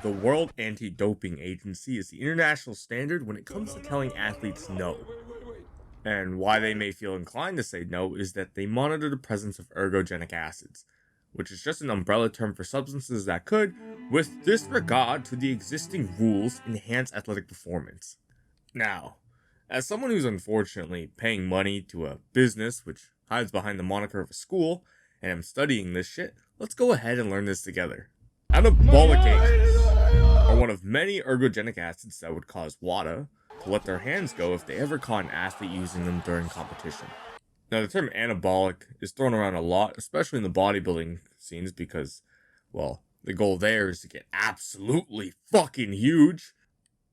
The World Anti-Doping Agency is the international standard when it comes to telling athletes no. And why they may feel inclined to say no is that they monitor the presence of ergogenic acids, which is just an umbrella term for substances that could, with disregard to the existing rules, enhance athletic performance. Now, as someone who's unfortunately paying money to a business which hides behind the moniker of a school, and I'm studying this shit, let's go ahead and learn this together. Anabolic agents are one of many ergogenic acids that would cause WADA to let their hands go if they ever caught an athlete using them during competition. Now, the term anabolic is thrown around a lot, especially in the bodybuilding scenes, because, well, the goal there is to get absolutely fucking huge.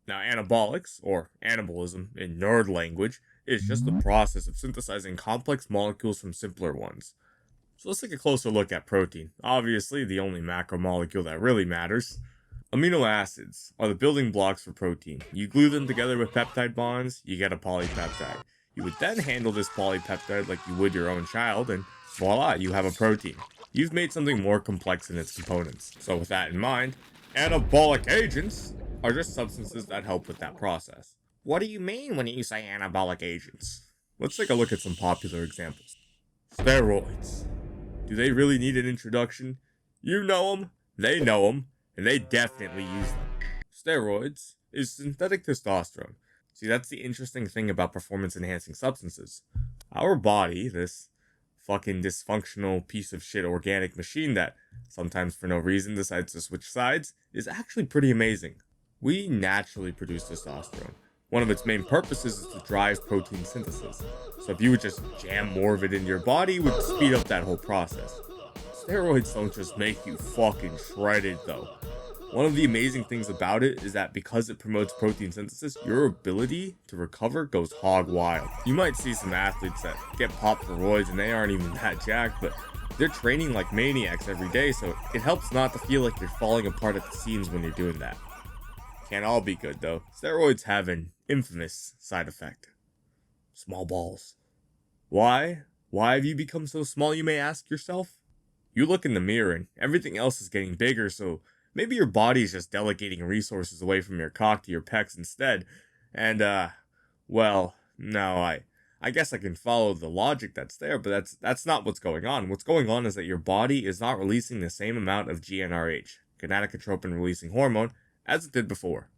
Now, anabolics, or anabolism in nerd language, is just the process of synthesizing complex molecules from simpler ones. So let's take a closer look at protein, obviously the only macromolecule that really matters. Amino acids are the building blocks for protein. You glue them together with peptide bonds, you get a polypeptide. You would then handle this polypeptide like you would your own child, and voila, you have a protein. You've made something more complex in its components. So with that in mind, anabolic agents are just substances that help with that process. What do you mean when you say anabolic agents? Let's take a look at some popular examples. Steroids. Do they really need an introduction? You know them, they know them, and they definitely use them. Steroids is synthetic testosterone. See, that's the interesting thing about performance-enhancing substances. Our body, this fucking dysfunctional piece of shit organic machine that, sometimes for no reason, decides to switch sides, is actually pretty amazing. We naturally produce testosterone. One of its main purposes is to drive protein synthesis. So if you would just jam more of it into your body, it would speed up that whole process. Steroids don't just make you fucking shredded though. One of the amazing things about it is that because it promotes protein synthesis, your ability to recover goes hog wild. You might see some athletes that get popped for roids and they aren't even that jacked, but they're training like maniacs every day, so it helps not to feel like you're falling apart at the seams when you're doing that. Can't all be good though. Steroids have an infamous side effect. Small balls. Why? Why have you become so small, you may ask yourself? You look in the mirror and everything else is getting bigger, so maybe your body is just delegating resources away from your cock to your pecs instead. And, well, no, I guess I can follow the logic that's there, but that's not what's going on. What's going on is that your body is not releasing the same amount of GnRH, gonadotropin releasing hormone, as it did before.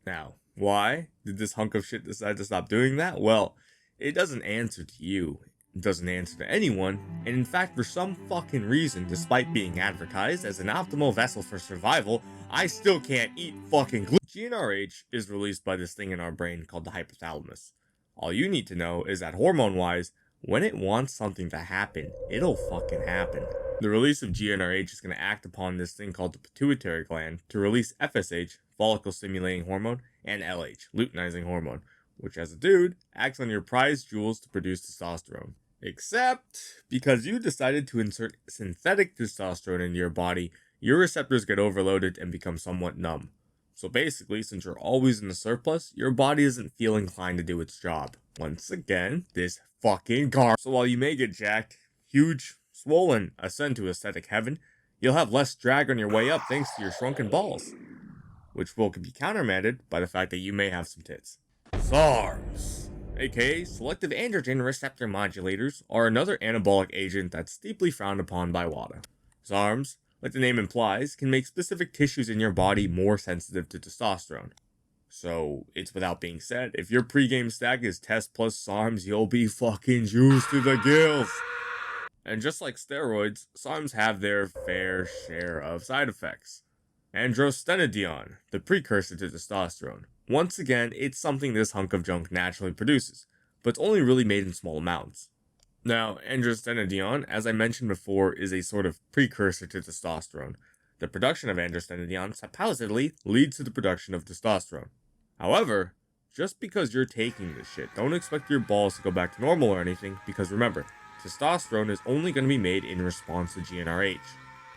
Now, why did this hunk of shit decide to stop doing that? Well, it doesn't answer to you. It doesn't answer to anyone, and in fact, for some fucking reason, despite being advertised as an optimal vessel for survival, I still can't eat fucking gluten. GnRH is released by this thing in our brain called the hypothalamus. All you need to know is that hormone-wise, when it wants something to happen, it'll fucking happen. The release of GnRH is going to act upon this thing called the pituitary gland to release FSH, follicle-stimulating hormone, and LH, luteinizing hormone, which as a dude, acts on your prized jewels to produce testosterone. Except, because you decided to insert synthetic testosterone into your body, your receptors get overloaded and become somewhat numb. So basically, since you're always in the surplus, your body doesn't feel inclined to do its job. Once again, this fucking garbage. So while you may get jacked, huge, swollen, ascend to aesthetic heaven, you'll have less drag on your way up thanks to your shrunken balls, which will be countermanded by the fact that you may have some tits. SARMs, aka selective androgen receptor modulators, are another anabolic agent that's deeply frowned upon by WADA. SARMs, like the name implies, can make specific tissues in your body more sensitive to testosterone. So, it's without being said, if your pregame stack is test plus SARMs, you'll be fucking juiced to the gills! And just like steroids, SARMs have their fair share of side effects. Androstenedione, the precursor to testosterone. Once again, it's something this hunk of junk naturally produces, but it's only really made in small amounts. Now, androstenedione, as I mentioned before, is a sort of precursor to testosterone. The production of androstenedione supposedly leads to the production of testosterone. However, just because you're taking this shit, don't expect your balls to go back to normal or anything, because remember, testosterone is only going to be made in response to GnRH.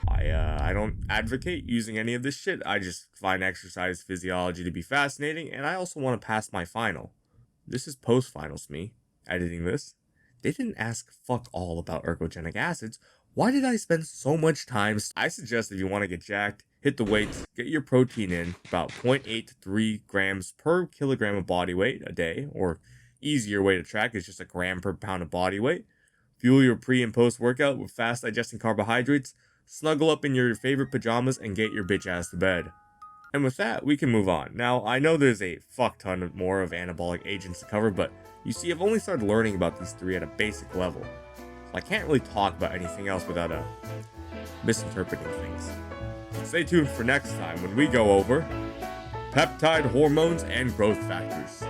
I don't advocate using any of this shit. I just find exercise physiology to be fascinating, and I also want to pass my final. This is post-finals me, editing this. They didn't ask fuck all about ergogenic acids. Why did I spend so much time? I suggest if you want to get jacked, hit the weights, get your protein in about 0.8 to 3 grams per kilogram of body weight a day, or easier way to track is just a gram per pound of body weight. Fuel your pre and post workout with fast digesting carbohydrates, snuggle up in your favorite pajamas, and get your bitch ass to bed. And with that, we can move on. Now, I know there's a fuck ton of more of anabolic agents to cover, but you see, I've only started learning about these three at a basic level. So I can't really talk about anything else without misinterpreting things. Stay tuned for next time when we go over peptide hormones and growth factors.